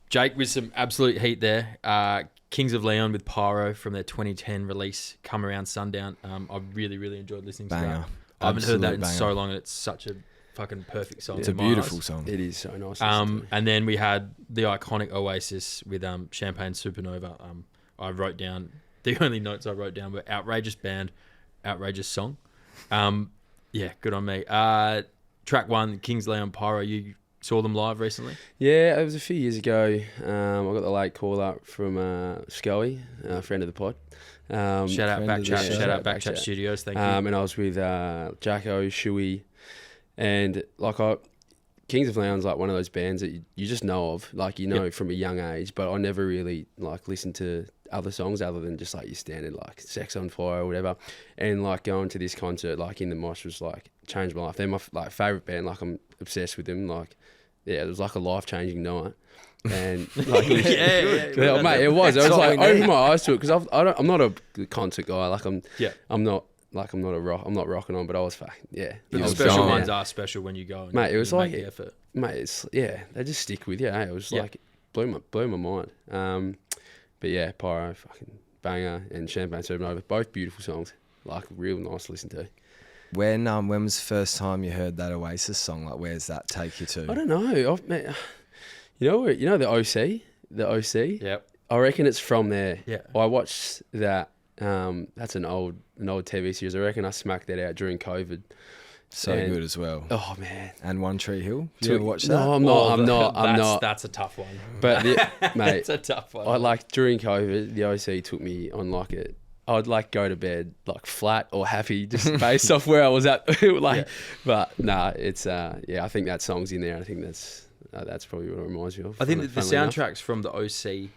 Jake with some absolute heat there. Kings of Leon with Pyro from their 2010 release, Come Around Sundown. I really, really enjoyed listening to Banger. that. I haven't heard that in Absolute so banger. long, and it's such a fucking perfect song. It's a in my beautiful eyes. song. It is so nice. And then we had the iconic Oasis with Champagne Supernova. I wrote down, the only notes I wrote down were outrageous band, outrageous song. Yeah, good on me. Track 1, Kings Leon Pyro. You saw them live recently? Yeah, it was a few years ago. I got the late call up from Scully, a friend of the pod. Shout out friend of the Backchat. show. Shout out Backchat. Backchat Studios. Thank you. And I was with Jacko, Shuey, and Kings of Leon's like one of those bands that you just know of, like from a young age. But I never really like listened to other songs other than just like your standard like Sex on Fire or whatever. And like going to this concert like in the mosh was like changed my life. They're my like favorite band. Like I'm obsessed with them. Like yeah, it was like a life changing night. And like Yeah, mate, it was. I was what like we need. opened my eyes to it because I'm not a concert guy. Like I'm not a rock. I'm not rocking on, but I was yeah. But I the was special going, ones yeah. are special when you go. And Mate, it was you like make the effort. Mate, it's they just stick with you. Eh? It was like blew my mind. But yeah, Pyro, fucking banger, and Champagne Supernova, both beautiful songs. Like real nice to listen to. When was the first time you heard that Oasis song? Like, where's that take you to? I don't know. You know the OC, the OC. Yep. I reckon it's from there. Yeah. I watched that. That's an old TV series. I reckon I smacked that out during COVID. So And- good as well. Oh man. And One Tree Hill. Did you ever watch that? No, I'm not. That's a tough one. But mate, It's a tough one. I like during COVID, the OC took me on like a. I'd like go to bed like flat or happy just based off where I was at. But nah, it's I think that song's in there. I think that's probably what it reminds me of. I think that the funnily enough. soundtracks from the OC,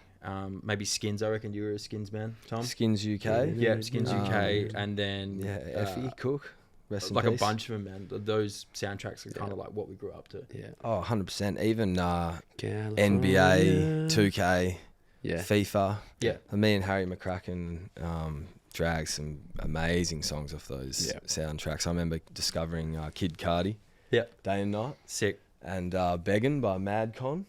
maybe Skins. I reckon you were a Skins man, Tom. Skins UK. Yeah, Skins UK, and then Yeah, Effie Cook. Rest in like a peace. bunch of them, man. Those soundtracks are kind of like what we grew up to. Yeah. Oh, 100%. Even California. NBA, 2K, Yeah. FIFA. Yeah. Me and Harry McCracken dragged some amazing songs off those Yeah. soundtracks. I remember discovering Kid Cardi, Yeah, Day and Night, sick, and Beggin' by Madcon.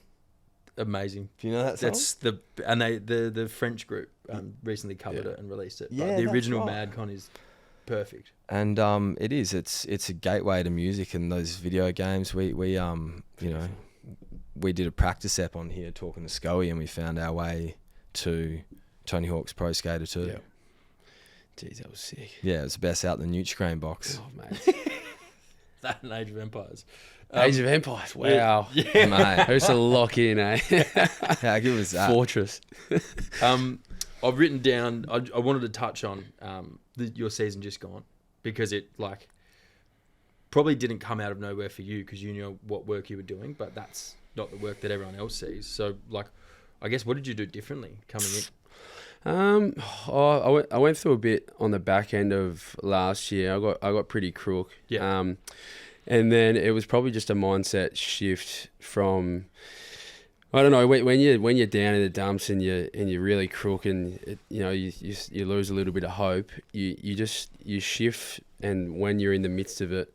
amazing. Do you know that song? That's the French group recently covered it and released it. Yeah, But the that's original right. Madcon is perfect. And it's a gateway to music and those video games. We did a practice app on here talking to Scully, and we found our way to Tony Hawk's Pro Skater 2. Yeah. Jeez, that was sick. Yeah, it was the best out the Nutrigrain box. Oh mate. That and Age of Empires. Age of Empires. Wow. Yeah. Mate, Who's to lock in, eh? how good was that? Fortress. I've written down. I wanted to touch on your season just gone because it like probably didn't come out of nowhere for you because you knew what work you were doing, but that's not the work that everyone else sees. So like, I guess what did you do differently coming in? I went through a bit on the back end of last year. I got pretty crook. Yeah. And then it was probably just a mindset shift from, I don't know, when you're down in the dumps and you're really crook and you lose a little bit of hope. You shift, and when you're in the midst of it,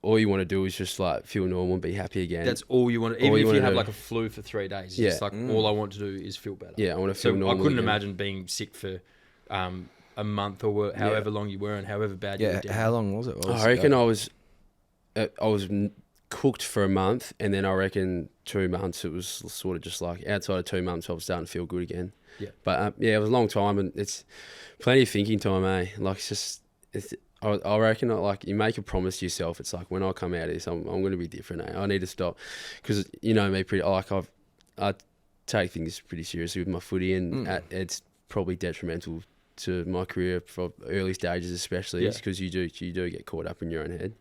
all you want to do is just like feel normal and be happy again. That's all you want. All Even you if you wanna have do. like a flu for 3 days, it's Yeah. just like all I want to do is feel better. Yeah, I want to So feel normal. I couldn't again. imagine being sick for a month or however long you were and however bad you were Yeah, down. how long was it? What was I it reckon go? I was cooked for a month, and then I reckon 2 months it was sort of just like outside of 2 months I was starting to feel good again. Yeah. But it was a long time, and it's plenty of thinking time, eh? Like I reckon like you make a promise to yourself. It's like when I come out of this, I'm going to be different. Eh? I need to stop because you know me pretty. Like I take things pretty seriously with my footy, and it's probably detrimental to my career for early stages, especially because you do get caught up in your own head.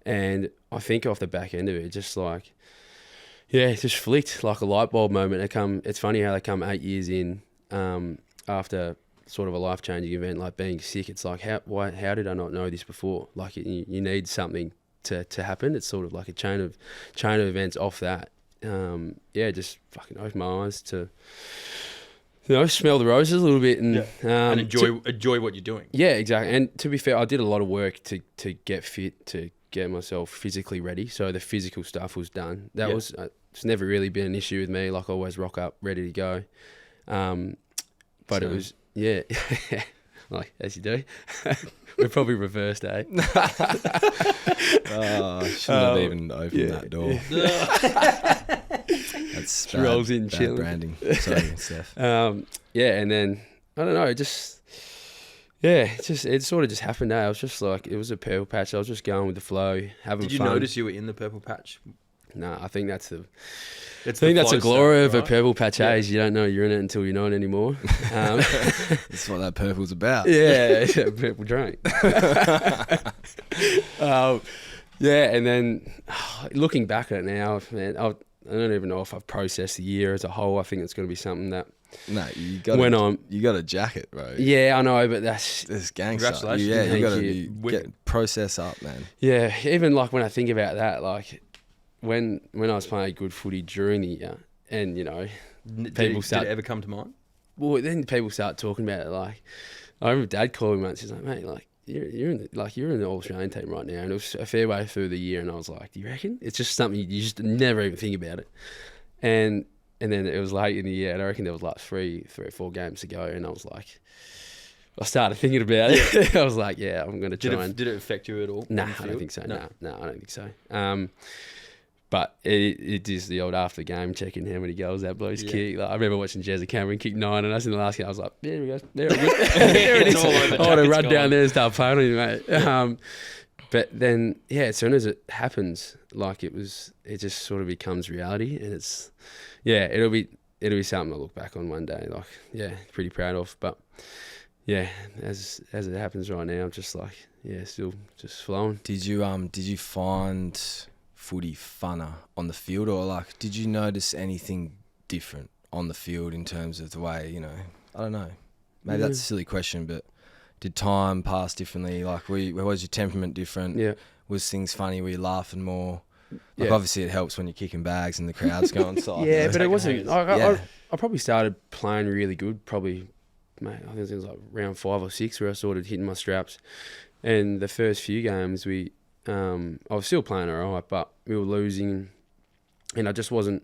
And I think off the back end of it, just like, it just flicked like a light bulb moment. It's funny how they come 8 years in after sort of a life-changing event like being sick. It's like, how did I not know this before? Like you need something to happen. It's sort of like a chain of events off that. Just fucking opened my eyes to, smell the roses a little bit and enjoy what you're doing. Yeah, exactly. And to be fair, I did a lot of work to get fit, to get myself physically ready. So the physical stuff was done. That was it's never really been an issue with me. Like I always rock up ready to go. But it was, yeah, like as you do. We're probably reversed, eh? Oh, I shouldn't have even opened that door. That's bad, rolls in bad chilling. branding. Sorry, Steph. Yeah, and then I don't know, it sort of just happened. I was just like, it was a purple patch. I was just going with the flow, having fun. Did you notice you were in the purple patch? No, I think that's It's the glory of a right? purple patch. Yeah. You don't know you're in it until you're not anymore. That's what that purple's about. Yeah, it's a purple drink. Yeah, and then looking back at it now, man, I don't even know if I've processed the year as a whole. I think it's going to be something that No, you got a jacket, bro. Yeah, I know, but that's This gangster. Congratulations. Yeah, you Thank got you. to get process up, man. yeah. Even like when I think about that, like when I was playing good footy during the year, and you know, Did People it ever come to mind? well, then people start talking about it. Like I remember Dad calling me once. He's like, "Mate, like you're in the All Australian team right now," and it was a fair way through the year. And I was like, "Do you reckon?" It's just something you just never even think about it. And then it was late in the year, and I reckon there was like three or four games to go, and I was like, I started thinking about it. I was like, yeah, I'm going to try Did it affect you at all? Nah, on the I don't field? think so. No. No, I don't think so. But it is the old after game checking how many goals that bloke's kicked. Like, I remember watching Jezza Cameron kick 9 on us in the last game. I was like, there we go. There it is. It's all over. I want to Jacket's run gone. down there and start playing on you, mate. But then, yeah, as soon as it happens, like it just sort of becomes reality, and it'll be something I look back on one day. Like, yeah, pretty proud of. But yeah, as it happens right now, I'm just like, yeah, still just flowing. Did you find footy funner on the field, or like did you notice anything different on the field in terms of the way, you know, I don't know, maybe that's a silly question, but did time pass differently? Like was your temperament different? Yeah. Was things funny? Were you laughing more? Like Yeah. obviously it helps when you're kicking bags and the crowd's going psycho. Yeah, but it Taking wasn't. hangers. I probably started playing really good. Probably, mate, I think it was like round 5 or 6 where I started hitting my straps. And the first few games, I was still playing alright, but we were losing, and I just wasn't.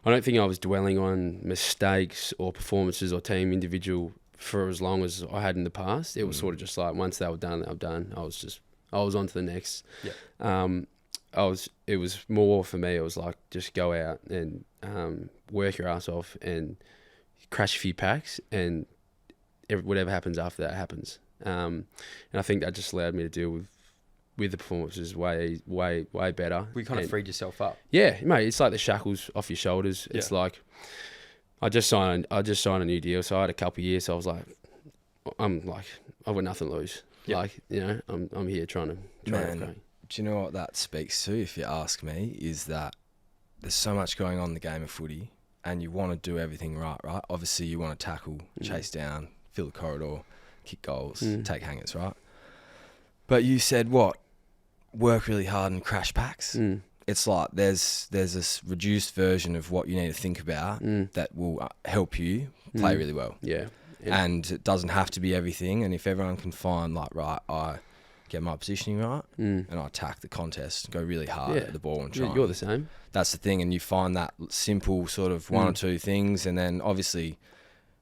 I don't think I was dwelling on mistakes or performances or team individual for as long as I had in the past. It was sort of just like once they were done, they were done. I was on to the next. Yeah. It was more for me. It was like just go out and work your ass off and crash a few packs, and whatever happens after that happens. And I think that just allowed me to deal with the performances way better. We kind of And- freed yourself up. Yeah, mate. It's like the shackles off your shoulders. It's Yeah. like I just signed a new deal, so I had a couple of years. So I was like, I've got nothing to lose. Yeah. Like, you know, I'm here trying to Man. crank. Do you know what that speaks to, if you ask me, is that there's so much going on in the game of footy and you want to do everything right? Obviously you want to tackle, chase down, fill the corridor, kick goals, take hangers, right? But you said what? Work really hard and crash packs? It's like there's this reduced version of what you need to think about that will help you play really well. Yeah. And it doesn't have to be everything. And if everyone can find like, right, I get my positioning right and I attack the contest, go really hard Yeah. at the ball and try. You're the same. That's the thing. And you find that simple sort of one or two things. And then obviously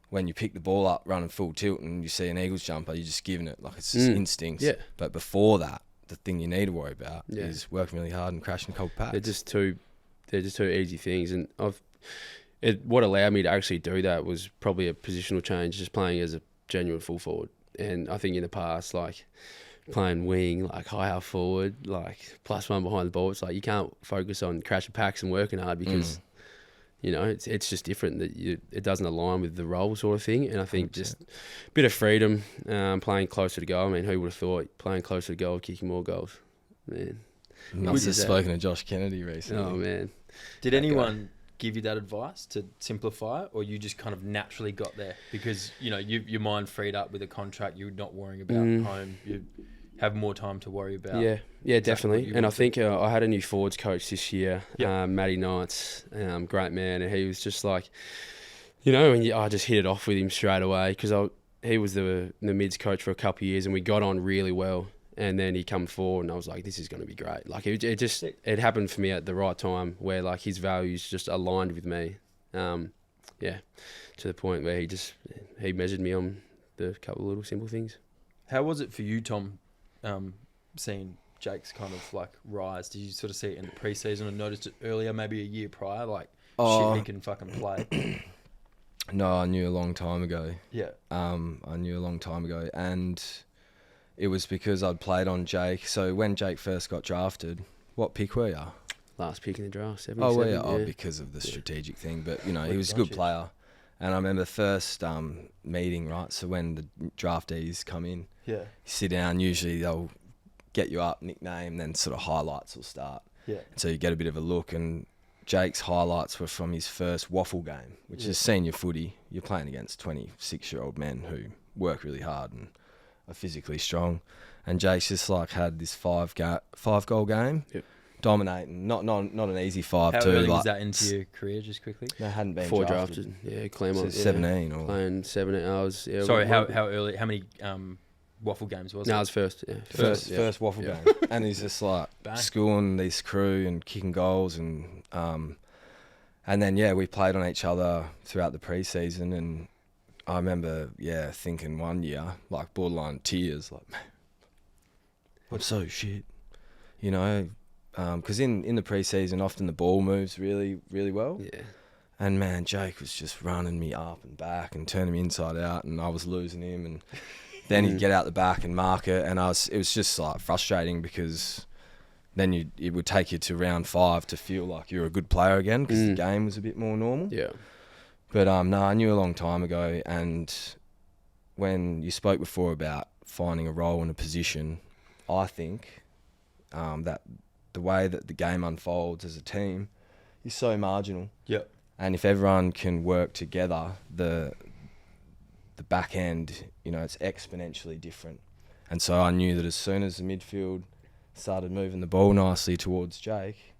when you pick the ball up running full tilt and you see an Eagles jumper, you're just giving it like it's just instincts. Yeah. But before that, the thing you need to worry about Yeah. is working really hard and crashing a couple packs. They're just two easy things, and what allowed me to actually do that was probably a positional change, just playing as a genuine full forward. And I think in the past, like playing wing, like high half forward, like +1 behind the ball, it's like you can't focus on crashing packs and working hard because you know it's just different. That it doesn't align with the role sort of thing. And I think 100%. just a bit of freedom, playing closer to goal. I mean, who would have thought playing closer to goal, kicking more goals, man. Must have that. spoken to Josh Kennedy recently. Oh man. Did anyone give you that advice to simplify it, or you just kind of naturally got there because you know your mind freed up with a contract, you're not worrying about home, you have more time to worry about? Yeah, exactly what definitely. you And I want to think I had a new forwards coach this year, Yep. Matty Knights, great man, and he was just like, you know, and I just hit it off with him straight away because he was the mids coach for a couple of years, and we got on really well. and then he come forward, and I was like, this is going to be great. Like it happened for me at the right time, where like his values just aligned with me. To the point where he measured me on the couple of little simple things. How was it for you, Tom, seeing Jake's kind of like rise? Did you sort of see it in the preseason and noticed it earlier, maybe a year prior? Like, shit, he can fucking play. No, I knew a long time ago. Yeah. I knew a long time ago, and it was because I'd played on Jake. So when Jake first got drafted, what pick were you? Last pick in the draft, 77. Oh, well, yeah. Oh, because of the strategic thing. But, you know, he was a good player. And I remember the first meeting, right? So when the draftees come in, you sit down, usually they'll get you up, nickname, then sort of highlights will start. Yeah. So you get a bit of a look, and Jake's highlights were from his first waffle game, which is senior footy. You're playing against 26-year-old men who work really hard and are physically strong. And Jake's just like had this 5-goal game. Yep. Dominating, not an easy 5 How too. early like, was that into your career, just quickly? No, hadn't been Before drafted. Claremont. So 17 or playing 17 hours. Yeah, Sorry, how early? How many waffle games was it? No, it was first. Yeah, first waffle game, and he's just like schooling these crew and kicking goals, and then we played on each other throughout the preseason, and I remember thinking one year like borderline tears, like I'm so shit, you know. Because in the preseason, often the ball moves really, really well. Yeah. And, man, Jake was just running me up and back and turning me inside out, and I was losing him. And then he'd get out the back and mark it, and it was just, like, frustrating because then it would take you to round 5 to feel like you're a good player again because the game was a bit more normal. Yeah. But, no, I knew a long time ago, and when you spoke before about finding a role in a position, I think that the way that the game unfolds as a team is so marginal. Yep. And if everyone can work together, the back end, you know, it's exponentially different. And so I knew that as soon as the midfield started moving the ball nicely towards Jake,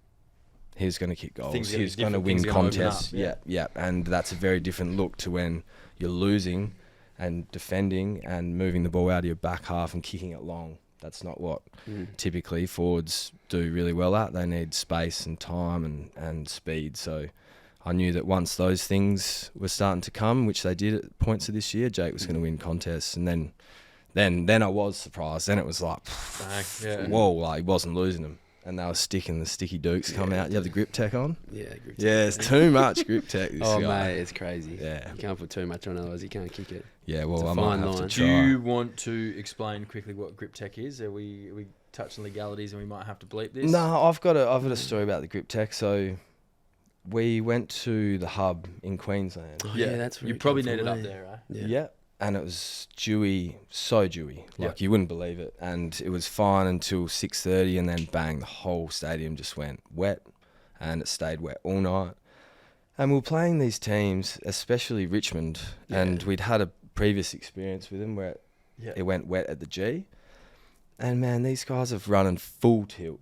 he was going to kick goals. He was going to win contests. Yeah. And that's a very different look to when you're losing and defending and moving the ball out of your back half and kicking it long. That's not what typically forwards do really well at. They need space and time and speed. So I knew that once those things were starting to come, which they did at points of this year, Jake was going to win contests. And then I was surprised. Then it was like, whoa, like he wasn't losing them. And they were sticking the sticky dukes come out. You have the grip tech on? Yeah, grip tech. Yeah, it's too much grip tech. This guy. Mate, it's crazy. Yeah. You can't put too much on, otherwise you can't kick it. Yeah, well, I It's a might fine have to line. try. Do you want to explain quickly what grip tech is? Are we touching legalities and we might have to bleep this? No, I've got a story about the grip tech. So we went to the hub in Queensland. Oh, yeah, that's where you it probably come need it from, up eh? there, right? Yeah. And it was dewy, so dewy. Like, you wouldn't believe it. And it was fine until 6:30, and then bang, the whole stadium just went wet, and it stayed wet all night. And we were playing these teams, especially Richmond, and we'd had a previous experience with them where it went wet at the G. And, man, these guys have running full tilt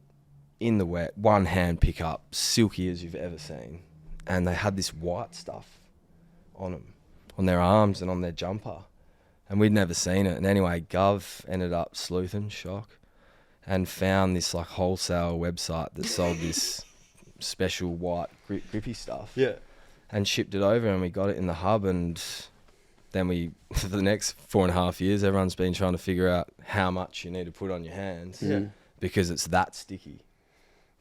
in the wet, one hand pickup, silky as you've ever seen. And they had this white stuff on them, on their arms and on their jumper. And we'd never seen it. And anyway, Gov ended up sleuthing, shock, and found this like wholesale website that sold this special white grippy stuff. Yeah. And shipped it over, and we got it in the hub. And then we, for the next 4.5 years, everyone's been trying to figure out how much you need to put on your hands because it's that sticky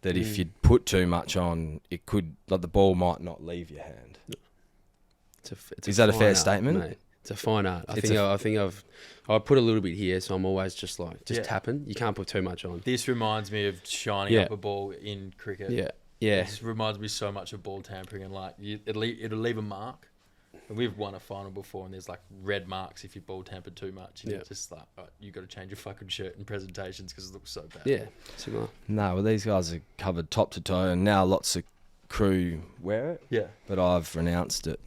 that if you put too much on, it could, like, the ball might not leave your hand. Is that a fair statement? Mate. It's a fine art. I think I put a little bit here, so I'm always just tapping. You can't put too much on. This reminds me of shining up a ball in cricket. Yeah. This reminds me so much of ball tampering, and like it'll leave a mark. And we've won a final before, and there's like red marks if you ball tampered too much. And it's just like, right, you got to change your fucking shirt in presentations because it looks so bad. Yeah, similar. No, well, these guys are covered top to toe, and now lots of crew wear it. Yeah. But I've renounced it.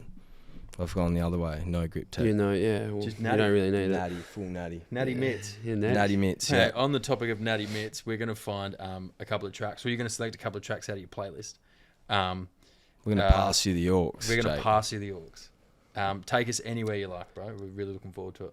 I've gone the other way. No grip tape. Well, Just you natty. don't really need Natty, full natty. Natty mitts. Yeah, Natty mitts, Hey, yeah. on the topic of natty mitts, we're going to find a couple of tracks. Well, you're going to select a couple of tracks out of your playlist. We're going to pass you the Orcs. We're going to Jake. pass you the Orcs. Take us anywhere you like, bro. We're really looking forward to it.